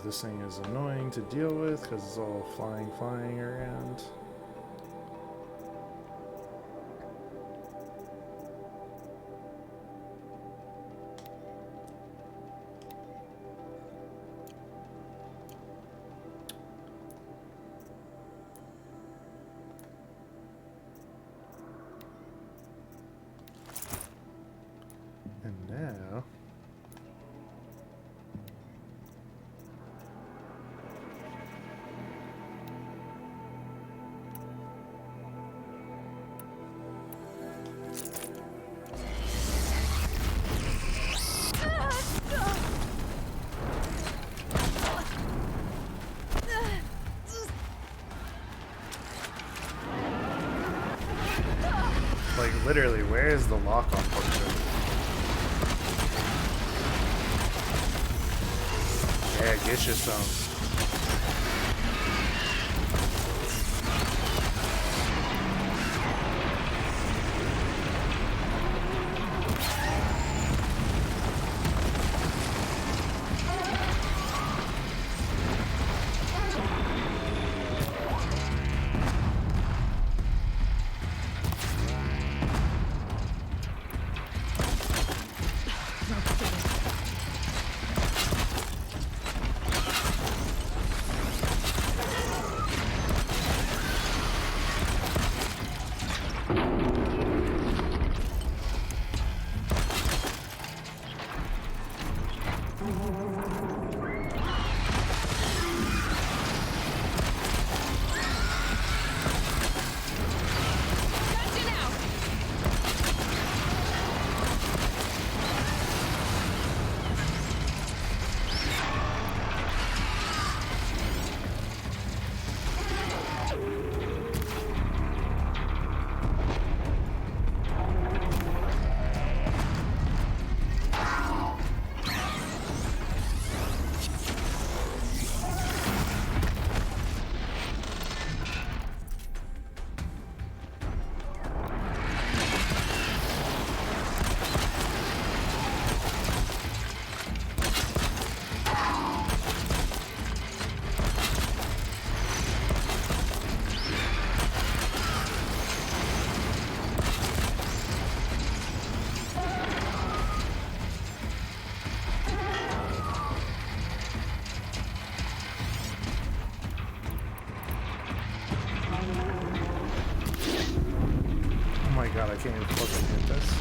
this thing is annoying to deal with because it's all flying around. And now... Like, literally, where is the lock-on function? Yeah, get you some. God, I can't even fucking hit this.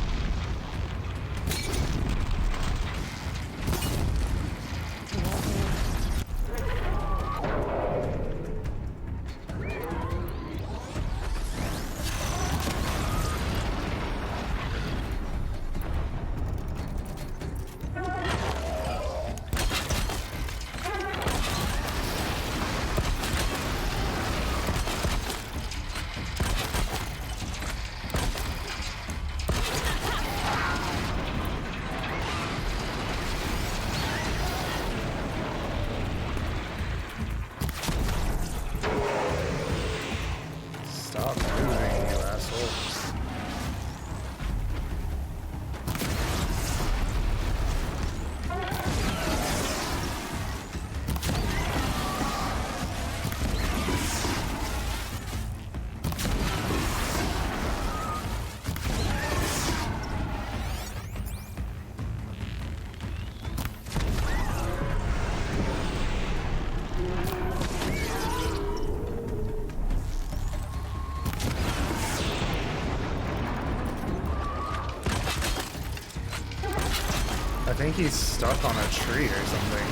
I think he's stuck on a tree or something.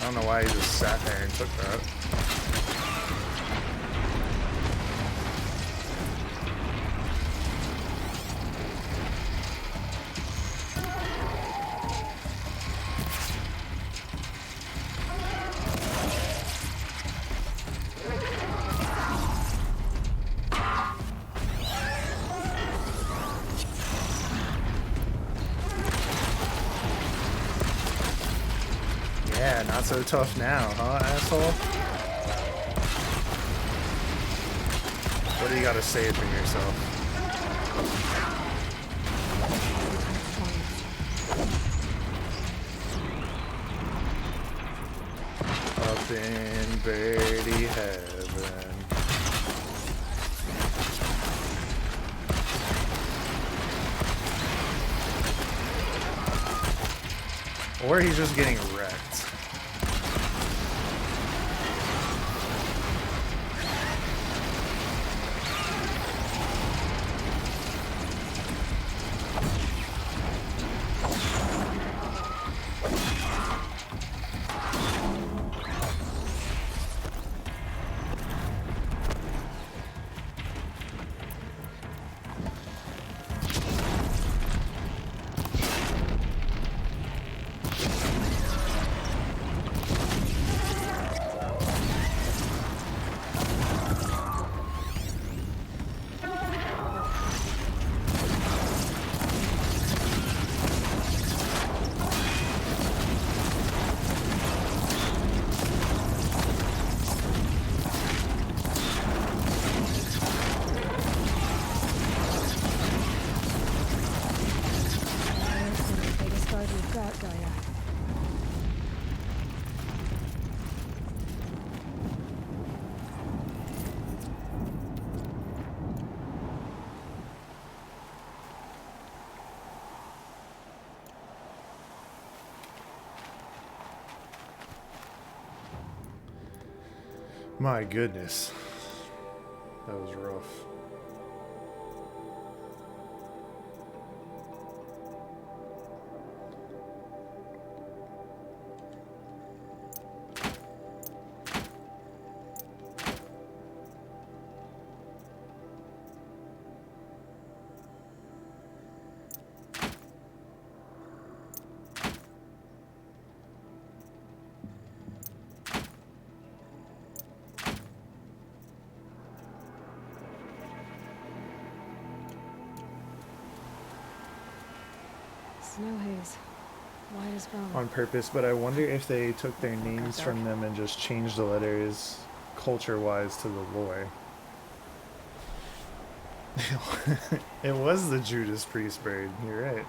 I don't know why he just sat there and took that. Yeah, not so tough now, huh, asshole? What do you gotta say for yourself? in birdie heaven. Or he's just getting wrecked. My goodness, that was rough. Snow haze. White as brown. On purpose, but I wonder if they took their names from them and just changed the letters culture-wise to the lore. It was the Judas Priest bird, you're right.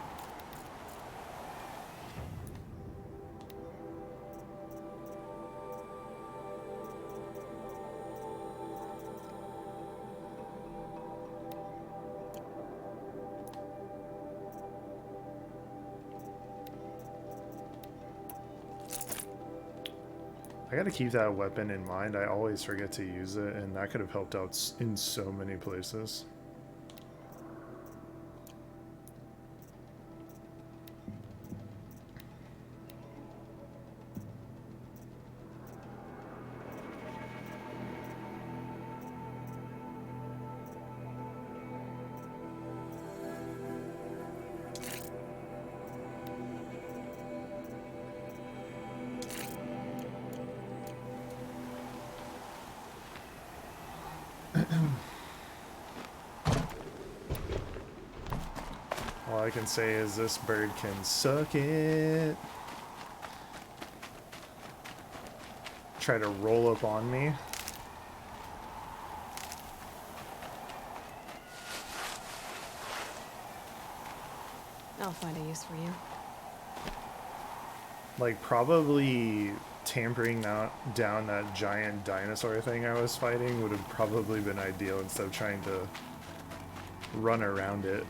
I gotta keep that weapon in mind. I always forget to use it, and that could have helped out in so many places. All I can say is this bird can suck it. Try to roll up on me. I'll find a use for you. Like, probably tampering down that giant dinosaur thing I was fighting would have probably been ideal instead of trying to run around it.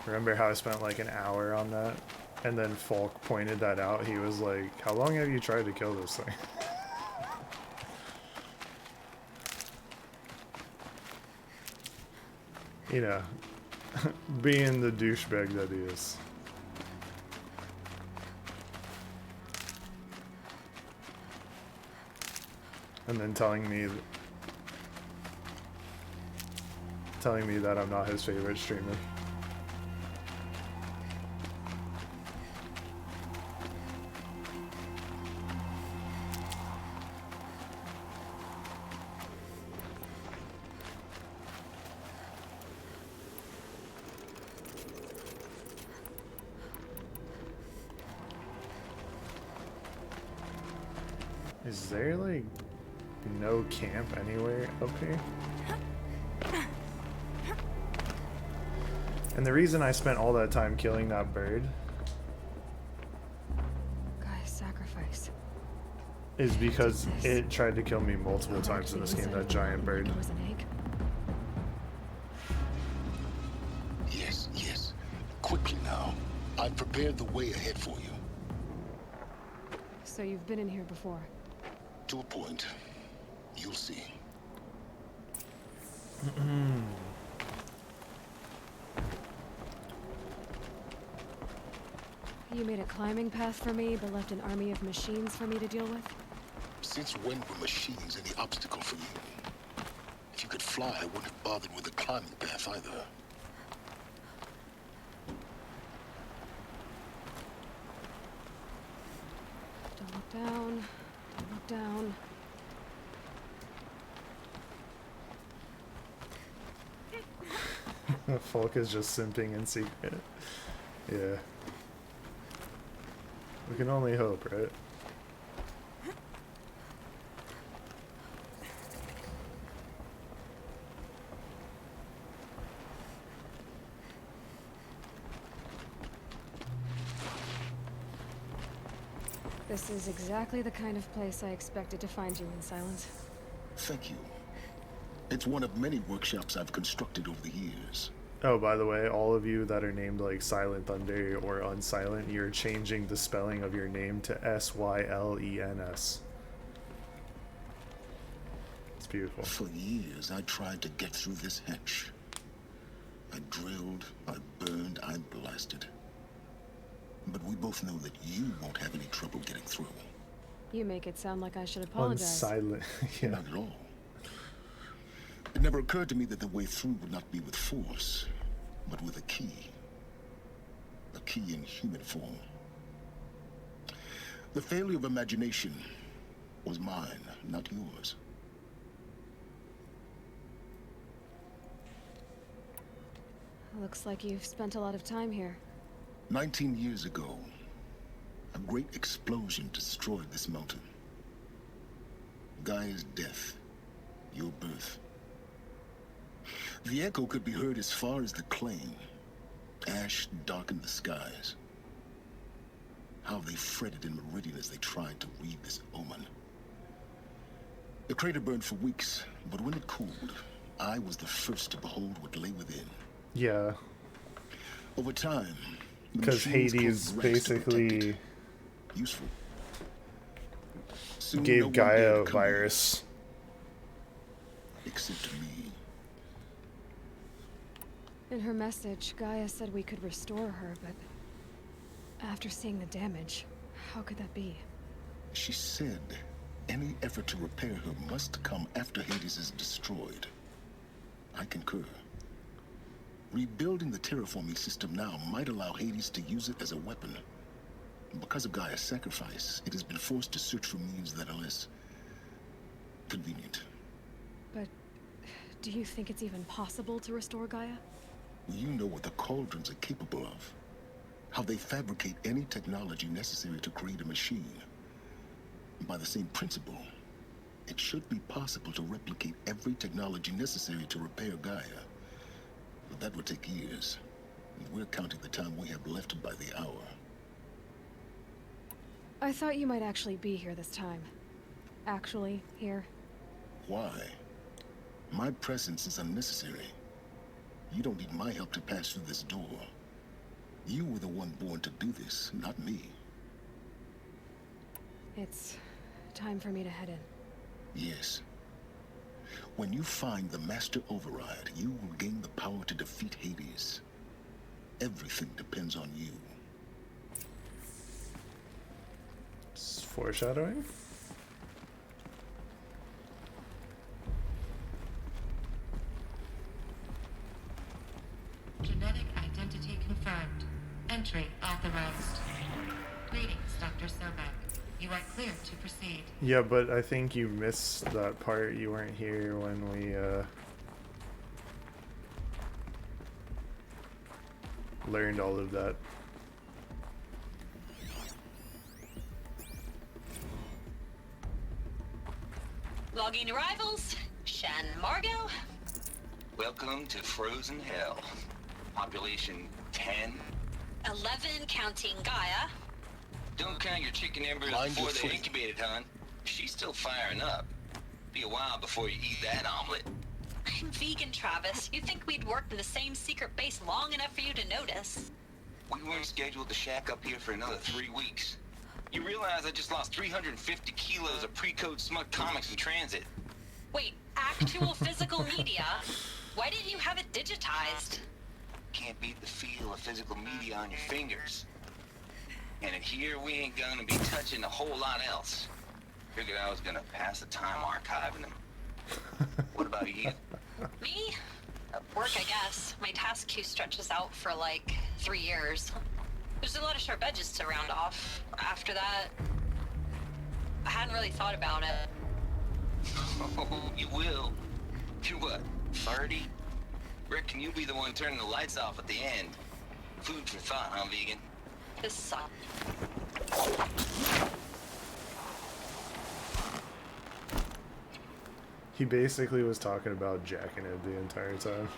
Remember how I spent like an hour on that? And then Falk pointed that out. He was like, how long have you tried to kill this thing? You know, being the douchebag that he is. And then telling me that I'm not his favorite streamer. Is there like no camp anywhere up here? the reason I spent all that time killing that bird Guy's sacrifice. is because it tried to kill me multiple times in this game, that giant bird. It was an egg. Yes, yes. Quickly now. I've prepared the way ahead for you. So you've been in here before? To a point. You'll see. You made a climbing path for me, but left an army of machines for me to deal with? Since when were machines any obstacle for you? If you could fly, I wouldn't have bothered with the climbing path either. Don't look down. Don't look down. Folk is just simping in secret. Yeah. We can only hope, right? This is exactly the kind of place I expected to find you in, Silence. Thank you. It's one of many workshops I've constructed over the years. Oh, by the way, all of you that are named like Silent Thunder or Unsilent, you're changing the spelling of your name to Sylens. It's beautiful. For years, I tried to get through this hatch. I drilled, I burned, I blasted. But we both know that you won't have any trouble getting through. You make it sound like I should apologize. Unsilent. Yeah. Not at all. It never occurred to me that the way through would not be with force, but with a key. A key in human form. The failure of imagination was mine, not yours. Looks like you've spent a lot of time here. 19 years ago, a great explosion destroyed this mountain. Gaia's death, your birth. The echo could be heard as far as the claim. Ash darkened the skies. How they fretted in Meridian as they tried to read this omen. The crater burned for weeks, but when it cooled, I was the first to behold what lay within. Yeah. Over time, because Hades basically useful. Soon gave no Gaia a virus. Except to me. In her message, Gaia said we could restore her, but after seeing the damage, how could that be? She said any effort to repair her must come after Hades is destroyed. I concur. Rebuilding the terraforming system now might allow Hades to use it as a weapon. Because of Gaia's sacrifice, it has been forced to search for means that are less convenient. But do you think it's even possible to restore Gaia? You know what the cauldrons are capable of. How they fabricate any technology necessary to create a machine. By the same principle, it should be possible to replicate every technology necessary to repair Gaia. But that would take years. And we're counting the time we have left by the hour. I thought you might actually be here this time. Actually, here. Why? My presence is unnecessary. You don't need my help to pass through this door. You were the one born to do this, not me. It's time for me to head in. Yes. When you find the Master Override, you will gain the power to defeat Hades. Everything depends on you. It's foreshadowing? Genetic identity confirmed. Entry authorized. Greetings, Dr. Sobek. You are clear to proceed. Yeah, but I think you missed that part. You weren't here when we learned all of that. Logging arrivals. Shan Margot. Welcome to Frozen Hell. Population 10. 11 counting Gaia. Don't count your chicken embryos Mind before your they're footing. incubated, hon. She's still firing up. Be a while before you eat that omelet. I'm vegan, Travis. You'd think we'd worked in the same secret base long enough for you to notice. We weren't scheduled to shack up here for another 3 weeks. You realize I just lost 350 kilos of pre-code smut comics in transit. Wait, actual physical media? Why didn't you have it digitized? Can't beat the feel of physical media on your fingers. And in here, we ain't gonna be touching a whole lot else. Figured I was gonna pass the time archiving them. What about you? Me? Work, I guess. My task queue stretches out for like 3 years. There's a lot of sharp edges to round off. After that, I hadn't really thought about it. Oh, you will. You're what, 30? Reckon you'll be the one turning the lights off at the end. Food for thought, huh, vegan? This sucks. He basically was talking about jacking it the entire time.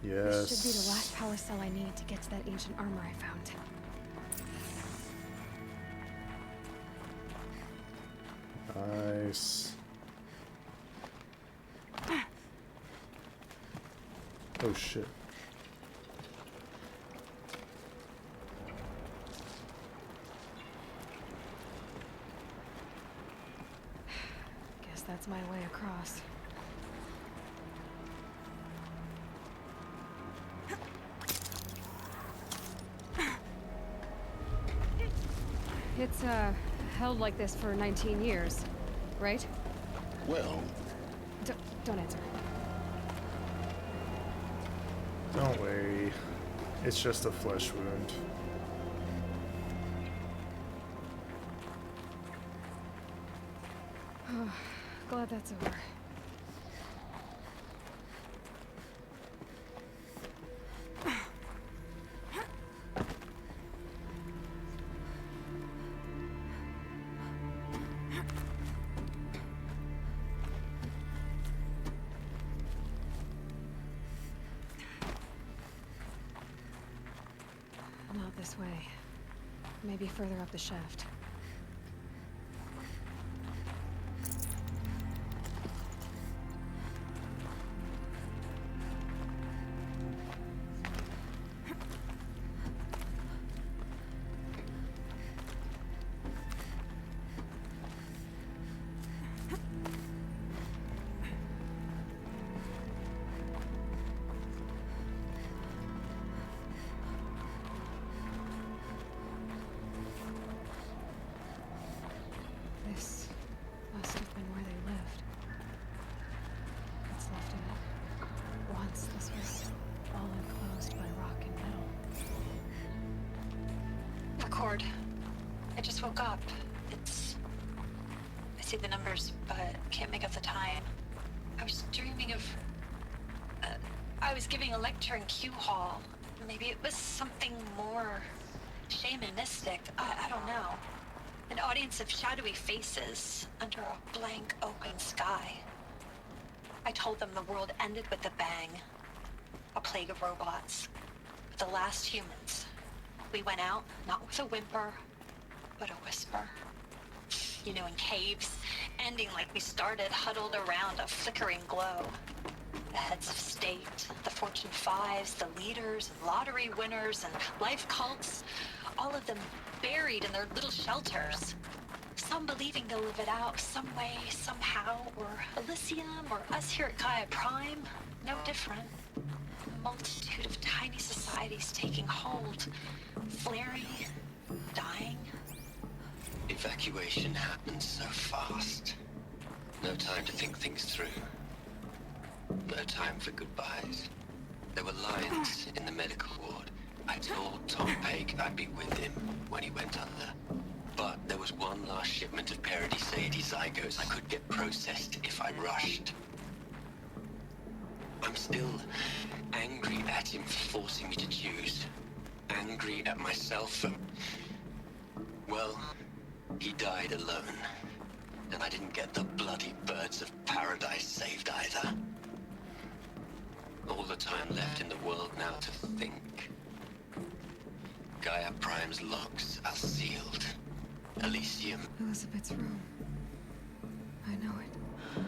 This should be the Yes. last power cell I need to get to that ancient armor I found. Nice. Oh shit. Guess that's my way across. It's, held like this for 19 years, right? Well, Don't answer. Don't worry. It's just a flesh wound. Glad that's over. Not this way. Maybe further up the shaft. This must have been where they lived. What's left of it. Once this was all enclosed by rock and metal. Record. I just woke up. I see the numbers, but can't make out the time. I was dreaming of... I was giving a lecture in Q Hall. Maybe it was something more shamanistic. I don't know. An audience of shadowy faces under a blank open sky. I told them the world ended with a bang. A plague of robots. The last humans. We went out, not with a whimper, but a whisper. You know, in caves, ending like we started, huddled around a flickering glow. The heads of state, the Fortune 5s, the leaders, and lottery winners, and life cults, all of them buried in their little shelters. Some believing they'll live it out some way, somehow, or Elysium, or us here at Gaia Prime, no different. A multitude of tiny societies taking hold, flaring, dying. Evacuation happens so fast. No time to think things through. No time for goodbyes. There were lions in the medical ward. I told Tom Pake I'd be with him when he went under. But there was one last shipment of Paradiseidae zygotes I could get processed if I rushed. I'm still angry at him for forcing me to choose. Angry at myself for... Well, he died alone. And I didn't get the bloody birds of paradise saved either. All the time left in the world now to think. Gaia Prime's locks are sealed. Elysium. Elizabeth's room. I know it.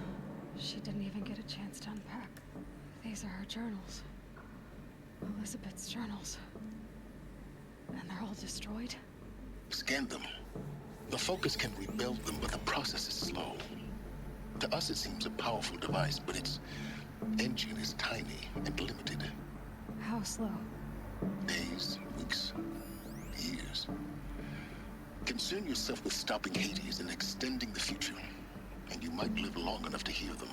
She didn't even get a chance to unpack. These are her journals. Elizabeth's journals. And they're all destroyed? Scan them. The Focus can rebuild them, but the process is slow. To us, it seems a powerful device, but its engine is tiny and limited. How slow? Days, weeks, years. Concern yourself with stopping Hades and extending the future, and you might live long enough to hear them.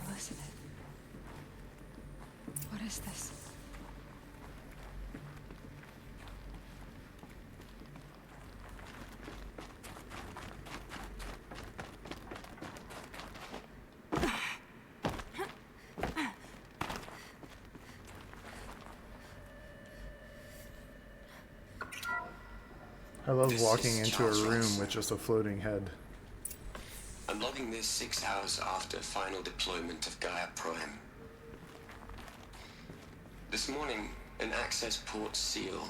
Elizabeth. What is this? I love This walking is into a Charles room Ross. with just a floating head. I'm logging this 6 hours after final deployment of Gaia Prime. This morning, an access port seal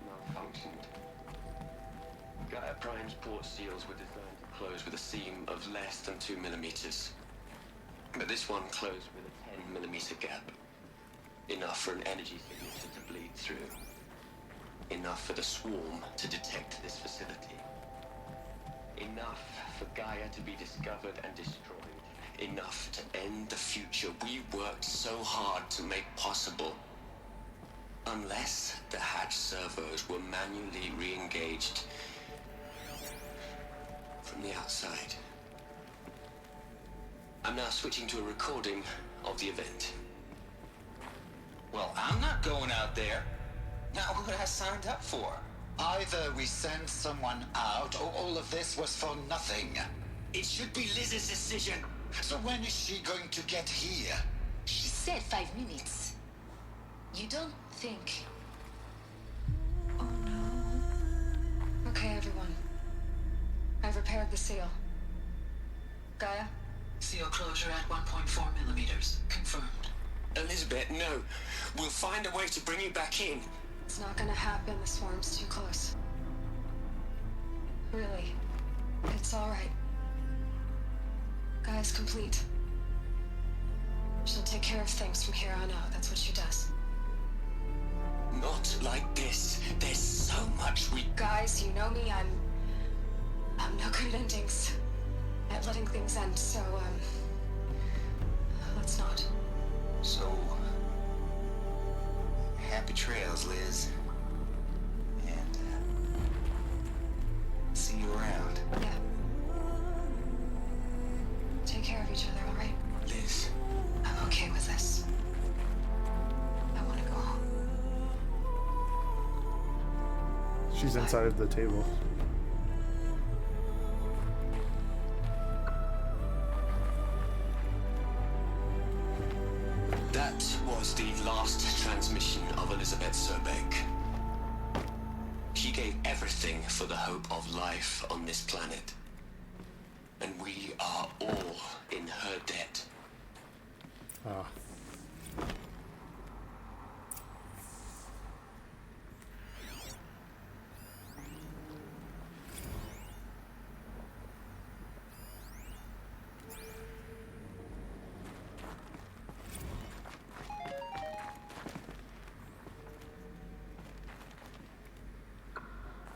malfunctioned. Gaia Prime's port seals were designed to close with a seam of less than 2 millimeters. But this one closed with a 10 millimeter gap. Enough for an energy signature to bleed through. Enough for the swarm to detect this facility. Enough for Gaia to be discovered and destroyed. Enough to end the future we worked so hard to make possible. Unless the hatch servos were manually re-engaged from the outside. I'm now switching to a recording of the event. Well, I'm not going out there. Not what I signed up for. Either we send someone out, or all of this was for nothing. It should be Liz's decision. So when is she going to get here? She said 5 minutes. You don't think... Oh no. Okay, everyone. I've repaired the seal. Gaia? Seal closure at 1.4 millimeters. Confirmed. Elizabeth, no. We'll find a way to bring you back in. It's not gonna happen. The swarm's too close. Really. It's alright. Gaia's complete. She'll take care of things from here on out. That's what she does. Not like this. There's so much we... Guys, you know me. I'm no good at endings. At letting things end, so, let's not. So, happy trails, Liz. And, see you around. Yeah. Take care of each other, alright? Liz. I'm okay with this. I want to go home. She's inside of the table. That was the last transmission of Elizabeth Sobek. She gave everything for the hope of life on this planet. And we are all in her debt. Ah.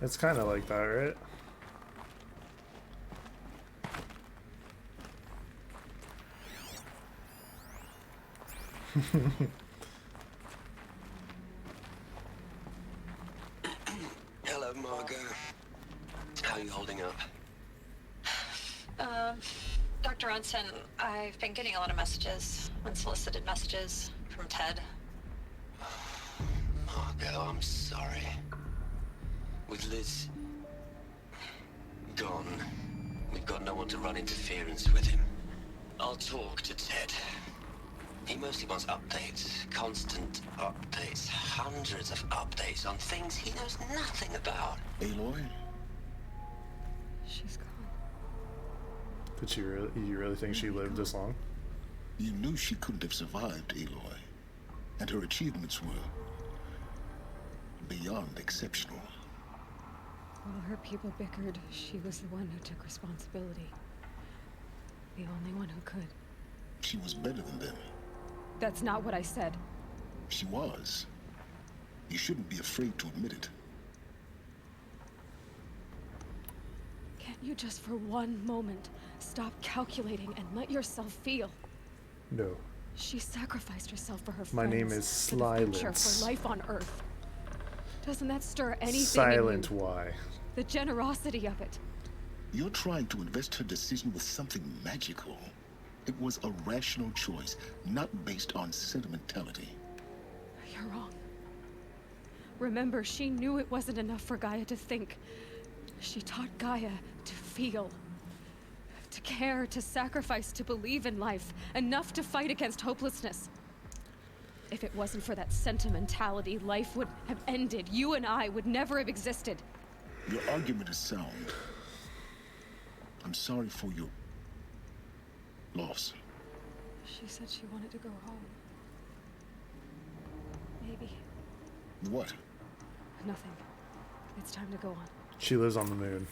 It's kind of like that, right? Hello, Margot. How are you holding up? Dr. Ronson, I've been getting a lot of messages, unsolicited messages from Ted. Margot, I'm sorry. With Liz gone, we've got no one to run interference with him. I'll talk to Ted. He mostly wants updates, constant updates, hundreds of updates on things he knows nothing about. Aloy? She's gone. Did she really? You really think she lived this long? You knew she couldn't have survived, Aloy. And her achievements were beyond exceptional. While her people bickered, she was the one who took responsibility. The only one who could. She was better than them. That's not what I said. She was. You shouldn't be afraid to admit it. Can't you just for one moment stop calculating and let yourself feel? No. She sacrificed herself for her friends. My name is for the future, Silence. for life on Earth. Doesn't that stir anything Silent in you? why? The generosity of it. You're trying to invest her decision with something magical. It was a rational choice, not based on sentimentality. You're wrong. Remember, she knew it wasn't enough for Gaia to think. She taught Gaia to feel. To care, to sacrifice, to believe in life. Enough to fight against hopelessness. If it wasn't for that sentimentality, life would have ended. You and I would never have existed. Your argument is sound. I'm sorry for your loss. She said she wanted to go home. Maybe. What? Nothing. It's time to go on. She lives on the moon.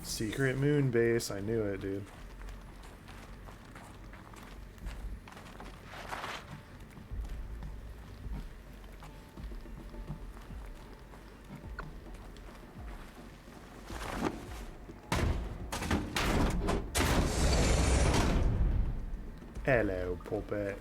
Secret moon base. I knew it, dude. Hello, puppet.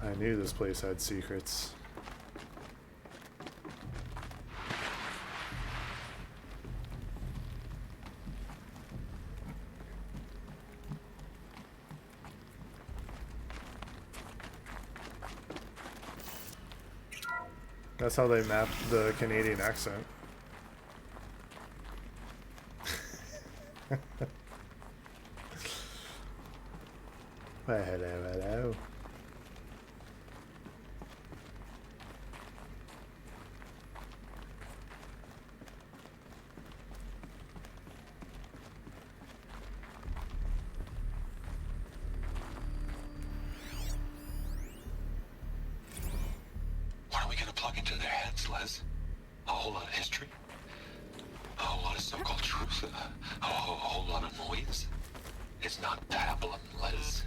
I knew this place had secrets. That's how they mapped the Canadian accent. Well, hello, hello. What are we gonna plug into their heads, Les? A whole lot of history? A whole lot of so-called truth? A whole lot of noise? It's not pablum, Les.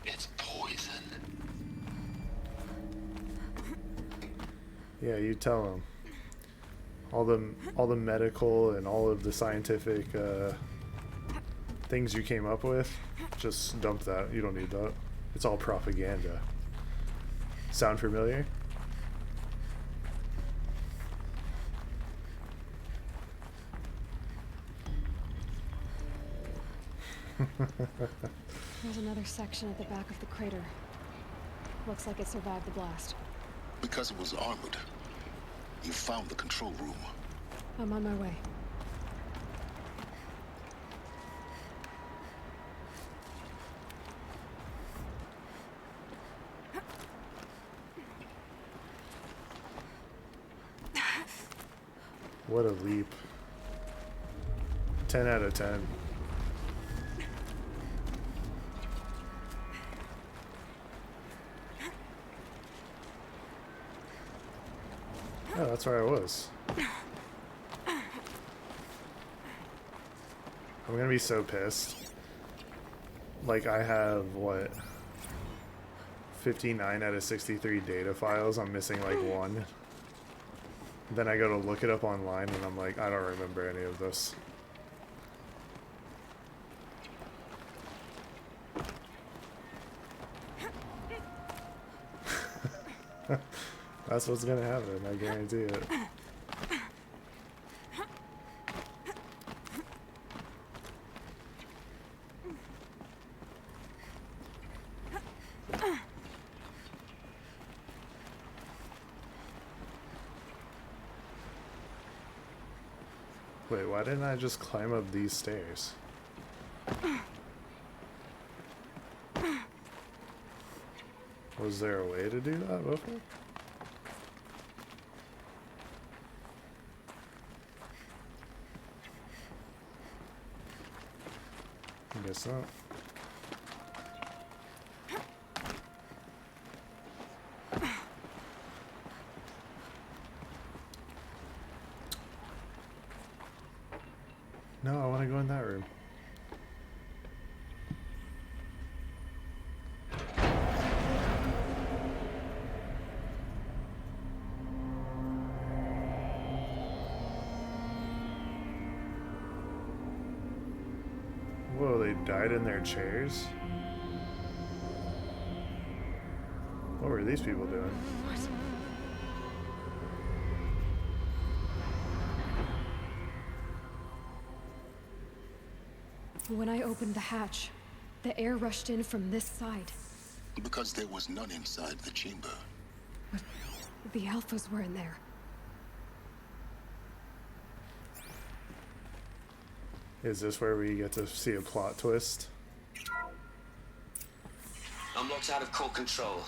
It's poison. Yeah, you tell them. All the medical and all of the scientific things you came up with, just dump that. You don't need that. It's all propaganda. Sound familiar? There's another section at the back of the crater. Looks like it survived the blast. Because it was armored. You found the control room. I'm on my way. What a leap. 10 out of 10. Oh, that's where I was. I'm gonna be so pissed. Like, I have, what, 59 out of 63 data files. I'm missing, like, one. Then I go to look it up online, and I'm like, I don't remember any of this. That's what's gonna happen, I guarantee it. Wait, why didn't I just climb up these stairs? Was there a way to do that before? I guess not. No, I want to go in that room. Whoa, they died in their chairs? What were these people doing? When I opened the hatch, the air rushed in from this side. Because there was none inside the chamber. But the alphas were in there. Is this where we get to see a plot twist? I'm locked out of core control.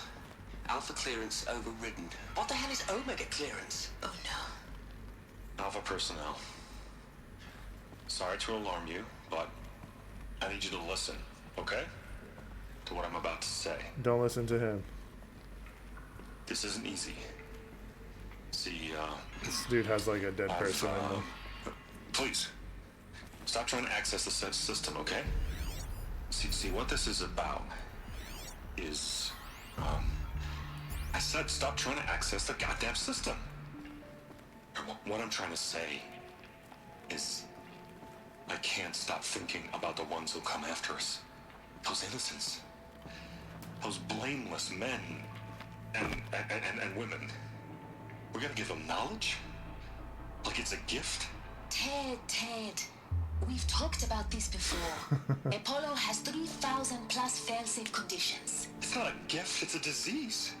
Alpha clearance overridden. What the hell is Omega clearance? Oh no. Alpha personnel. Sorry to alarm you, but I need you to listen, okay? To what I'm about to say. Don't listen to him. This isn't easy. See, This dude has like a dead person in him. Please. Stop trying to access the system, okay? See, what this is about is, I said stop trying to access the goddamn system. What I'm trying to say is, I can't stop thinking about the ones who come after us. Those innocents. Those blameless men and women. We're gonna give them knowledge? Like it's a gift? Ted. We've talked about this before. Apollo has 3,000 plus fail-safe conditions. It's not a gift, it's a disease.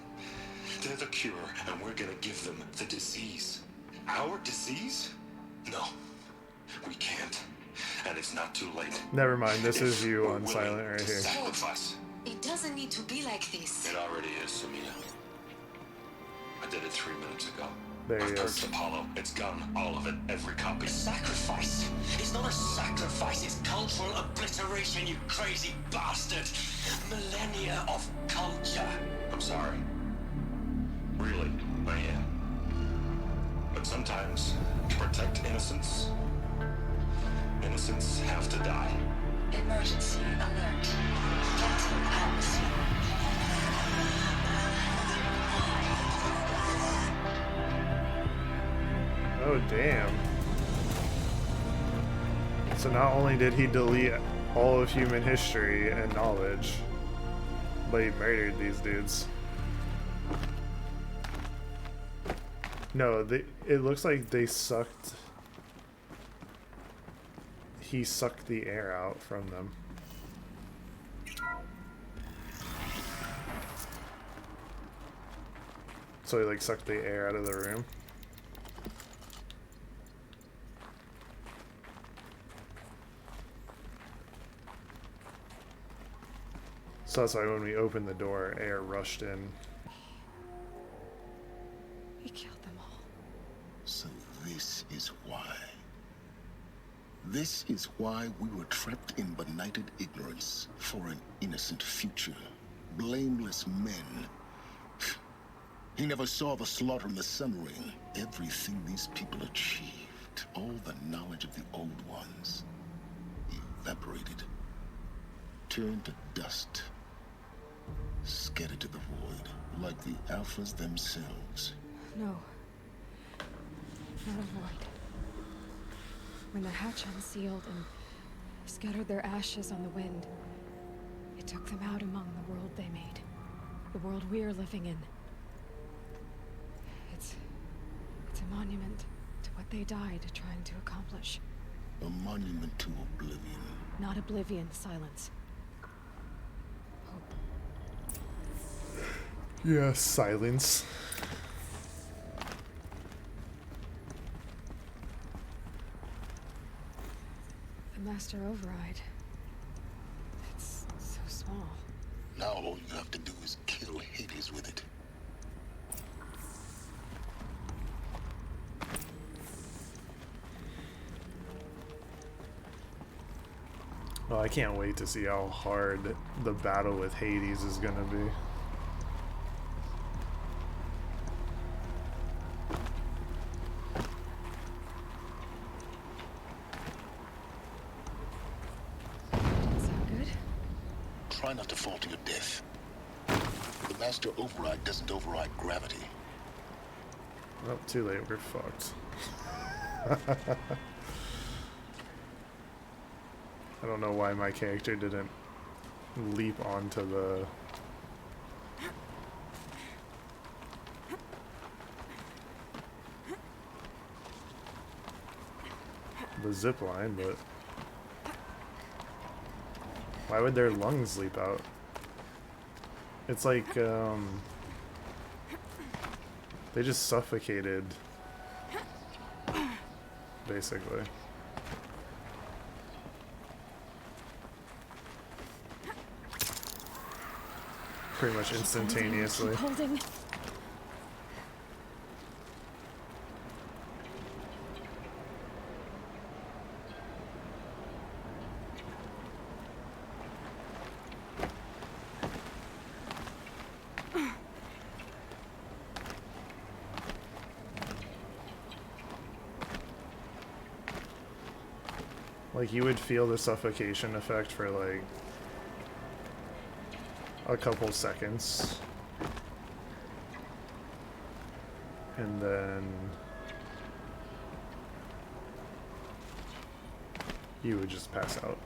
They're the cure, and we're gonna give them the disease. Our disease? No, we can't. And it's not too late. Never mind, this is you on silent right here. Sacrifice. It doesn't need to be like this. It already is, Samina. I did it 3 minutes ago. There he I've is. purged Apollo. It's gone, all of it, every copy. Sacrifice? It's not a sacrifice, it's cultural obliteration, you crazy bastard. Millennia of culture. I'm sorry. Really, I am. But sometimes, to protect innocence, innocents have to die. Emergency alert. Captain out. Oh, damn. So not only did he delete all of human history and knowledge, but he murdered these dudes. No, it looks like they sucked... He sucked the air out from them. So he like sucked the air out of the room. So that's why when we opened the door, air rushed in. He killed them all. So this is why. This is why we were trapped in benighted ignorance for an innocent future. Blameless men. He never saw the slaughter in the Sun Ring. Everything these people achieved, all the knowledge of the Old Ones, evaporated, turned to dust, scattered to the void, like the Alphas themselves. No. Not a void. When the hatch unsealed and scattered their ashes on the wind, it took them out among the world they made. The world we're living in. It's a monument to what they died trying to accomplish. A monument to oblivion. Not oblivion, silence. Hope. Yeah, silence. The Master Override. It's so small. Now all you have to do is kill Hades with it. Well, I can't wait to see how hard the battle with Hades is gonna be. Sound good? Try not to fall to your death. The Master Override doesn't override gravity. Oh, too late, we're fucked. I don't know why my character didn't leap onto the zip line, but why would their lungs leap out? It's like they just suffocated, basically. Pretty much instantaneously. Keep holding. Like, you would feel the suffocation effect for like a couple seconds, and then you would just pass out.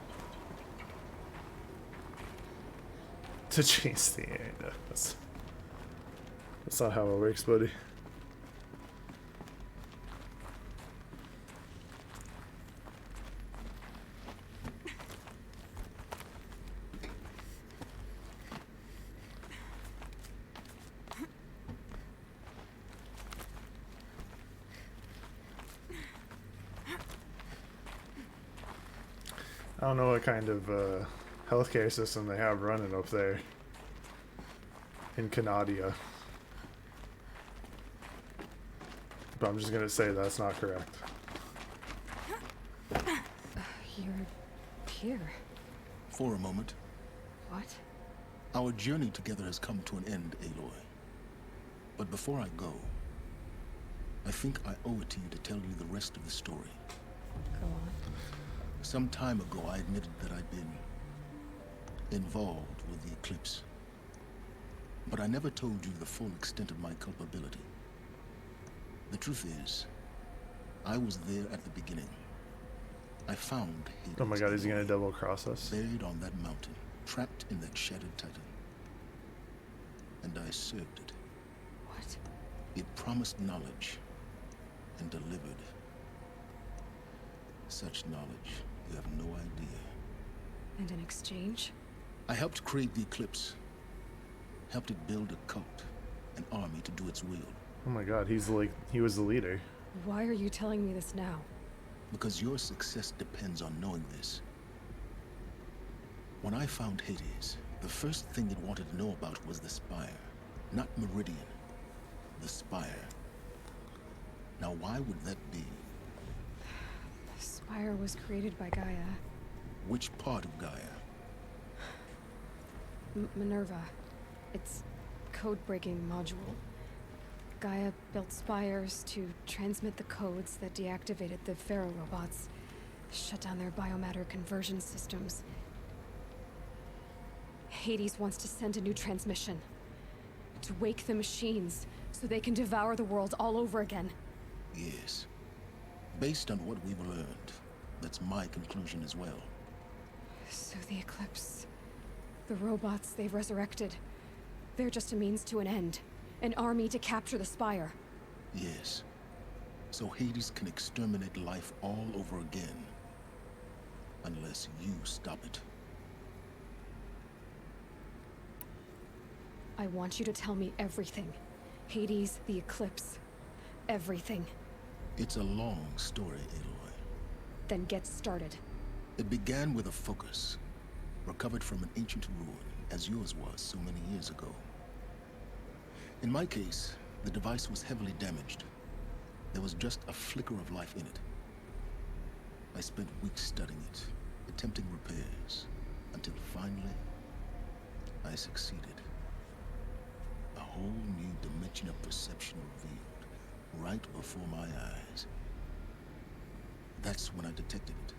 To chase the air. No, that's not how it works, buddy. I don't know what kind of healthcare system they have running up there in Canadia, but I'm just gonna say that's not correct. You're here. For a moment. What? Our journey together has come to an end, Aloy. But before I go, I think I owe it to you to tell you the rest of the story. Go on. Some time ago, I admitted that I'd been involved with the eclipse. But I never told you the full extent of my culpability. The truth is, I was there at the beginning. I found Hades. Oh my god, is he gonna double cross us? Buried on that mountain, trapped in that shattered titan. And I served it. What? It promised knowledge and delivered such knowledge. You have no idea. And in exchange? I helped create the Eclipse. Helped it build a cult, an army to do its will. Oh my god, he was the leader. Why are you telling me this now? Because your success depends on knowing this. When I found Hades, the first thing it wanted to know about was the Spire. Not Meridian. The Spire. Now why would that be? The Spire was created by Gaia. Which part of Gaia? Minerva. Its code-breaking module. Gaia built spires to transmit the codes that deactivated the Pharaoh robots, shut down their biomatter conversion systems. Hades wants to send a new transmission. To wake the machines, so they can devour the world all over again. Yes. Based on what we've learned, that's my conclusion as well. So the Eclipse... the robots they've resurrected... they're just a means to an end. An army to capture the Spire. Yes. So Hades can exterminate life all over again. Unless you stop it. I want you to tell me everything. Hades, the Eclipse. Everything. It's a long story, Aloy. Then get started. It began with a focus. Recovered from an ancient ruin, as yours was so many years ago. In my case, the device was heavily damaged. There was just a flicker of life in it. I spent weeks studying it, attempting repairs, until finally, I succeeded. A whole new dimension of perception revealed, right before my eyes. That's when I detected it.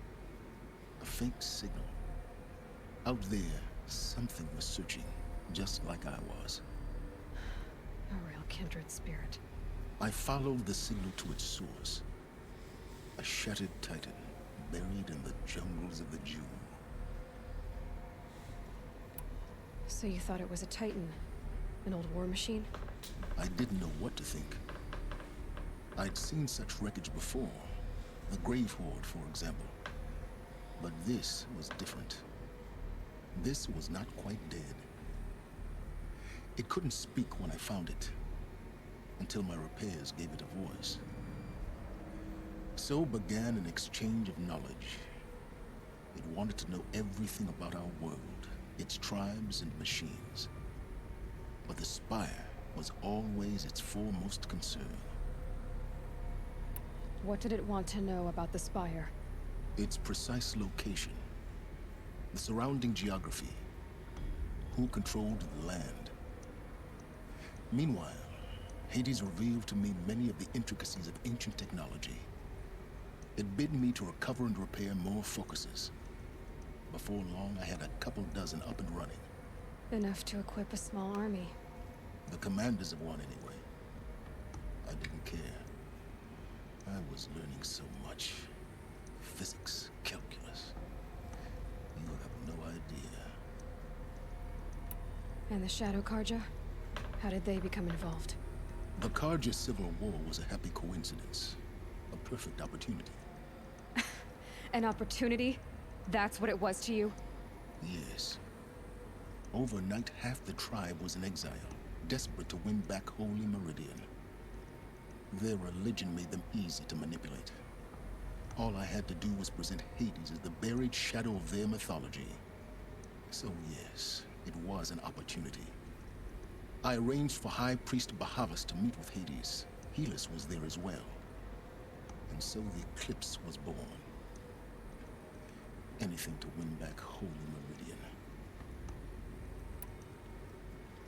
A faint signal. Out there, something was searching, just like I was. A real kindred spirit. I followed the signal to its source. A shattered titan, buried in the jungles of the June. So you thought it was a Titan? An old war machine? I didn't know what to think. I'd seen such wreckage before. The Grave Horde, for example. But this was different. This was not quite dead. It couldn't speak when I found it, until my repairs gave it a voice. So began an exchange of knowledge. It wanted to know everything about our world, its tribes and machines. But the Spire was always its foremost concern. What did it want to know about the Spire? Its precise location, the surrounding geography, who controlled the land. Meanwhile, Hades revealed to me many of the intricacies of ancient technology. It bid me to recover and repair more focuses. Before long, I had a couple dozen up and running. Enough to equip a small army. The commanders of one, anyway. I didn't care. I was learning so much. Physics, calculus. You have no idea. And the Shadow Karja? How did they become involved? The Karja Civil War was a happy coincidence. A perfect opportunity. An opportunity? That's what it was to you? Yes. Overnight, half the tribe was in exile, desperate to win back Holy Meridian. Their religion made them easy to manipulate. All I had to do was present Hades as the buried shadow of their mythology. So yes, it was an opportunity. I arranged for High Priest Bahavas to meet with Hades. Helis was there as well. And so the Eclipse was born. Anything to win back Holy Meridian.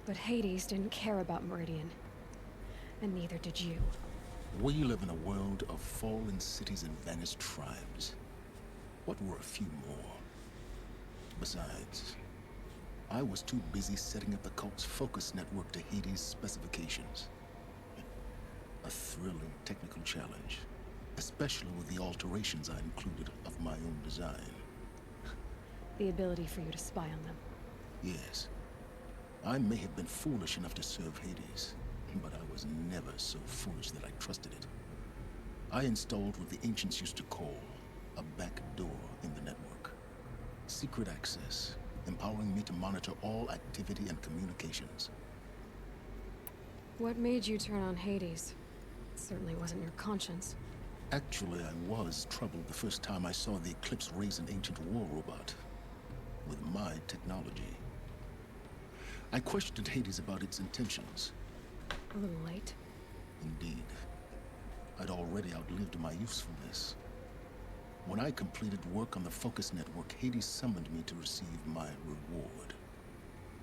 But Hades didn't care about Meridian. And neither did you. We live in a world of fallen cities and vanished tribes. What were a few more? Besides, I was too busy setting up the cult's focus network to Hades' specifications. A thrilling technical challenge, especially with the alterations I included of my own design. The ability for you to spy on them. Yes. I may have been foolish enough to serve Hades, but I was never so foolish that I trusted it. I installed what the ancients used to call a back door in the network. Secret access, empowering me to monitor all activity and communications. What made you turn on Hades? It certainly wasn't your conscience. Actually, I was troubled the first time I saw the Eclipse raise an ancient war robot. With my technology. I questioned Hades about its intentions. A little late. Indeed. I'd already outlived my usefulness. When I completed work on the Focus Network, Hades summoned me to receive my reward.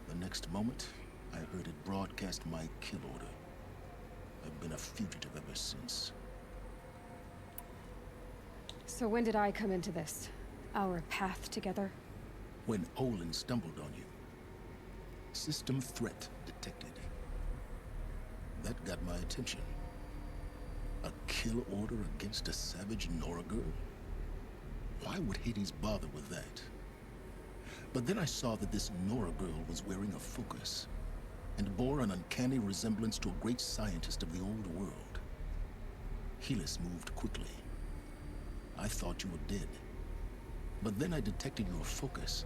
The next moment, I heard it broadcast my kill order. I've been a fugitive ever since. So when did I come into this? Our path together? When Olin stumbled on you. System threat detected. That got my attention. A kill order against a savage Nora girl? Why would Hades bother with that? But then I saw that this Nora girl was wearing a focus and bore an uncanny resemblance to a great scientist of the old world. Helis moved quickly. I thought you were dead. But then I detected your focus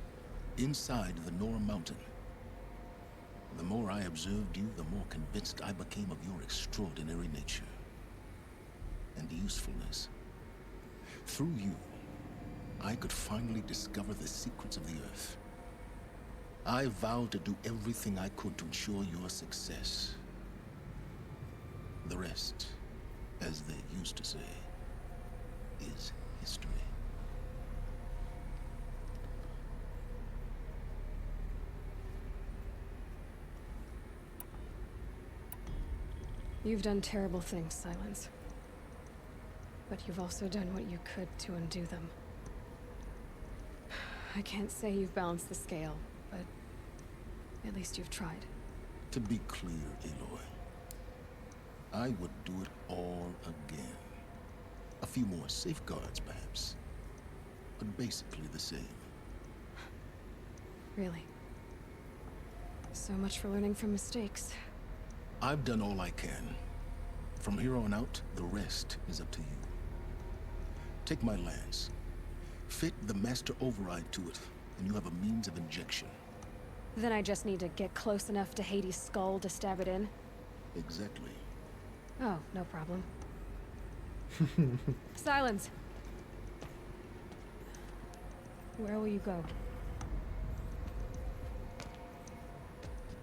inside the Nora mountain. The more I observed you, the more convinced I became of your extraordinary nature and usefulness. Through you, I could finally discover the secrets of the Earth. I vowed to do everything I could to ensure your success. The rest, as they used to say, is history. You've done terrible things, Silence. But you've also done what you could to undo them. I can't say you've balanced the scale, but at least you've tried. To be clear, Aloy, I would do it all again. A few more safeguards, perhaps, but basically the same. Really? So much for learning from mistakes. I've done all I can. From here on out, the rest is up to you. Take my lance. Fit the master override to it, and you have a means of injection. Then I just need to get close enough to Hades' skull to stab it in? Exactly. Oh, no problem. Silence! Where will you go?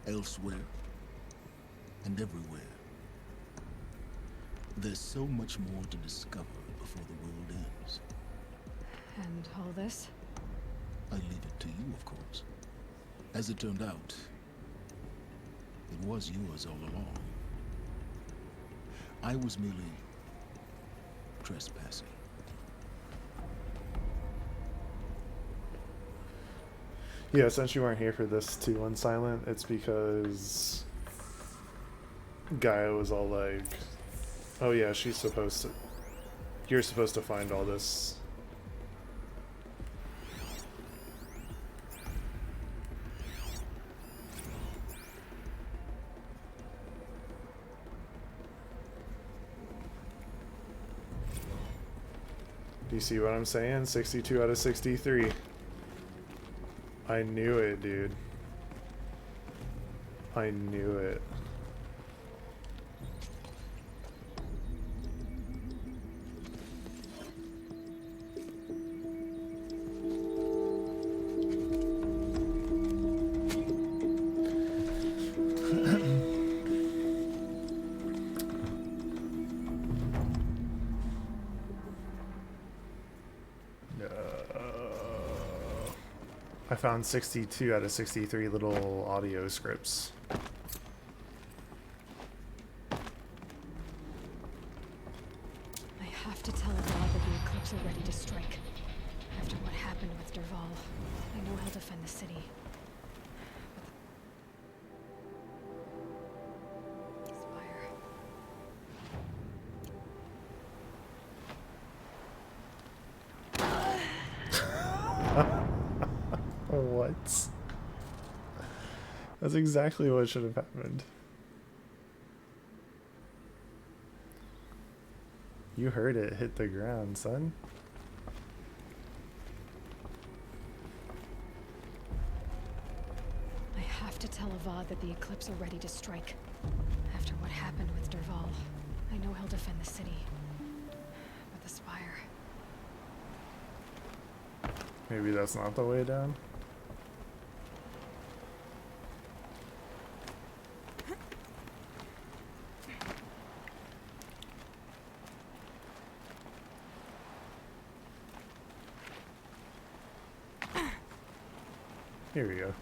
Elsewhere. And everywhere. There's so much more to discover before the world ends. And all this? I leave it to you, of course. As it turned out, it was yours all along. I was merely trespassing. Yeah, since you weren't here for this too on Silent, it's because Gaia was all like, oh yeah, you're supposed to find all this. Do you see what I'm saying? 62 out of 63. I knew it, dude. I knew it. I found 62 out of 63 little audio scripts. I have to tell Aloy that the Eclipse are ready to strike. After what happened with Derval, I know he'll defend the city. What? That's exactly what should have happened. You heard it hit the ground, son. I have to tell Avad that the Eclipse are ready to strike. After what happened with Derval, I know he'll defend the city. But the Spire... Maybe that's not the way down? Here we go.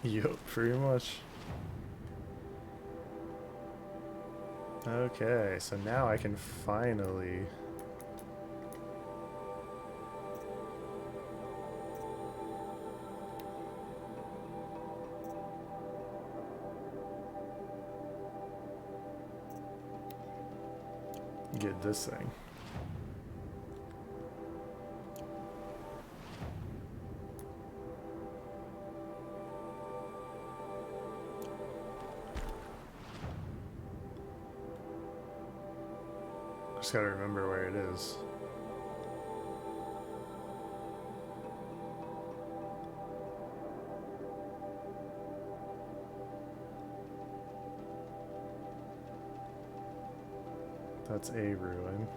Yup, pretty much. Okay, so now I can finally... get this thing. Just gotta remember where it is. That's a ruin.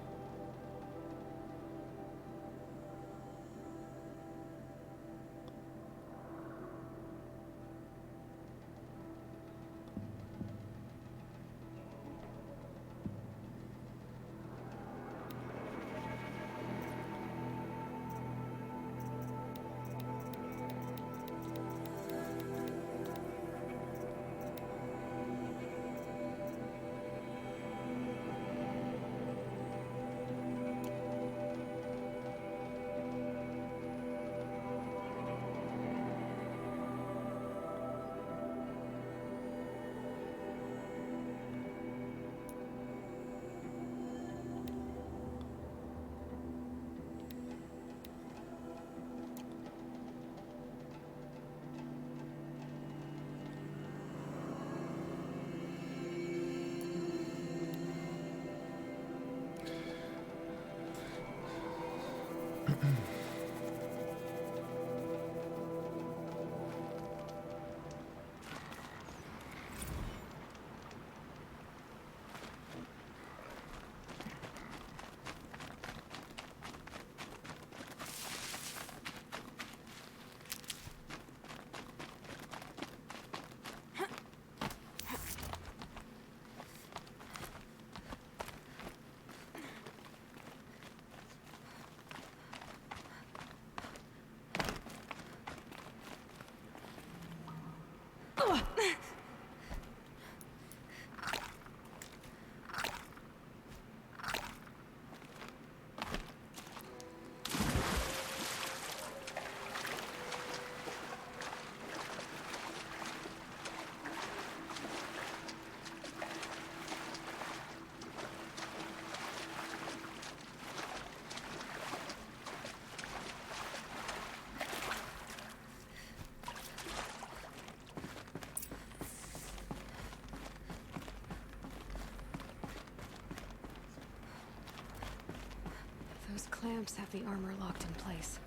Those clamps have the armor locked in place.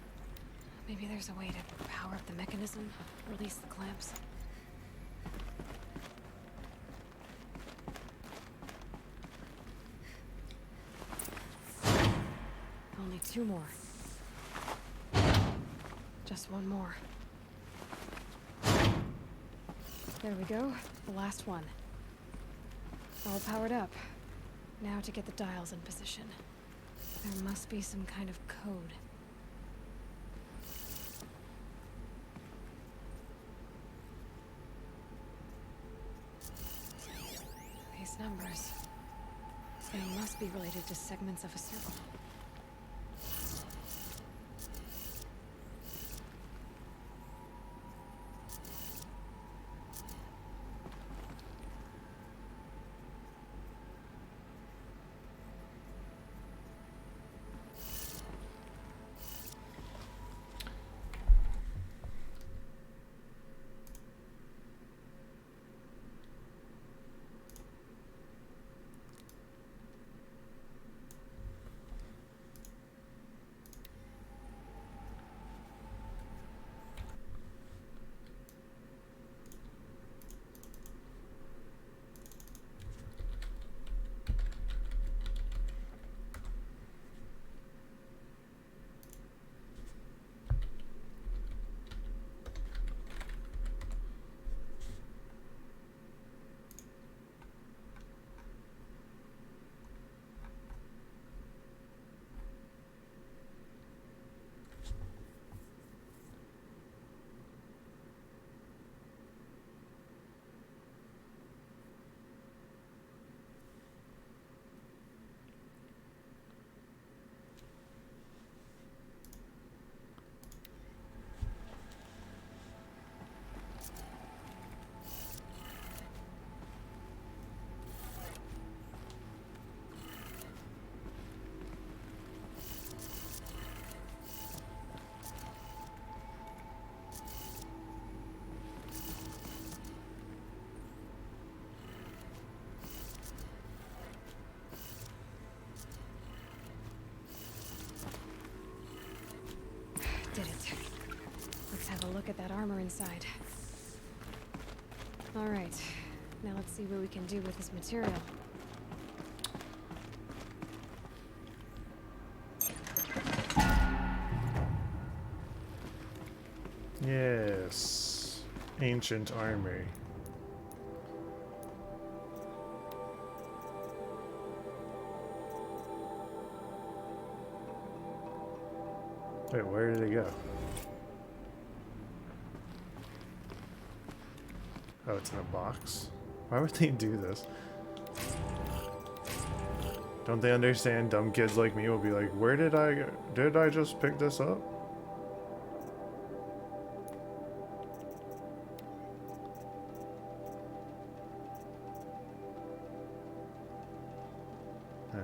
Maybe there's a way to power up the mechanism, release the clamps. Only 2 more. Just 1 more. There we go, the last one. All powered up. Now to get the dials in position. There must be some kind of code. These numbers. They must be related to segments of a circle. have a look at that armor inside. Alright, now let's see what we can do with this material. Yes. Ancient armor. Wait, where did it go? Oh, it's in a box? Why would they do this? Don't they understand? Dumb kids like me will be like, where did I just pick this up? Ah.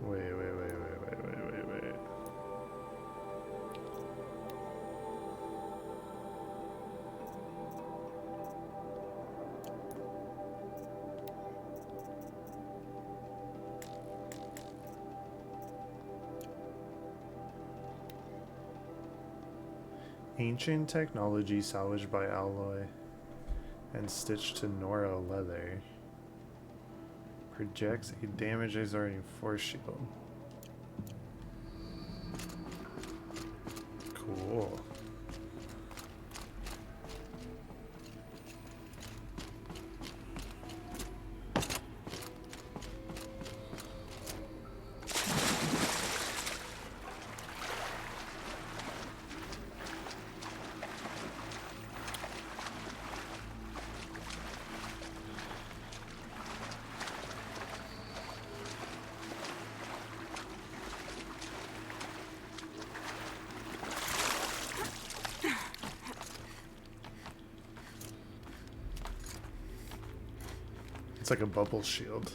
Wait. Ancient technology salvaged by Aloy and stitched to Nora leather. Projects a damage exerting force shield. Cool. It's like a bubble shield.